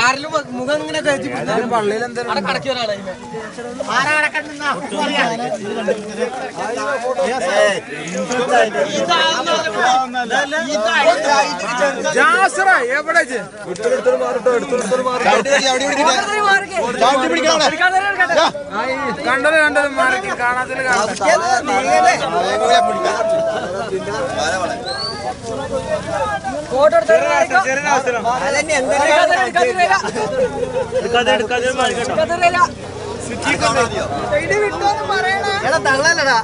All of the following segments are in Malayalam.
ആരിലും മുഖം ഇങ്ങനെ പള്ളിയിൽ എന്തായാലും കടക്കി ഒരാളെ എവിടെ കണ്ടത് കണ്ടത് മാറി കാണാത്തില് തള്ളല്ലടാ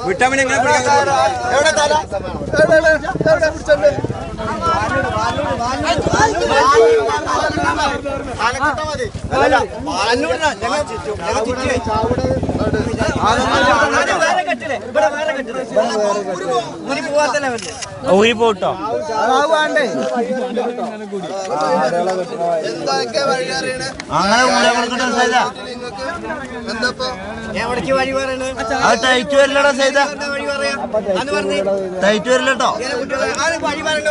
വിട്ടാമിൻ എങ്ങനെ ഊരി പോട്ടോ എവിടേക്ക് വഴി പറയണത് ടൈറ്റ് വരില്ലടാ സൈത ടൈറ്റ് വരില്ലട്ടോ വഴി പറയണ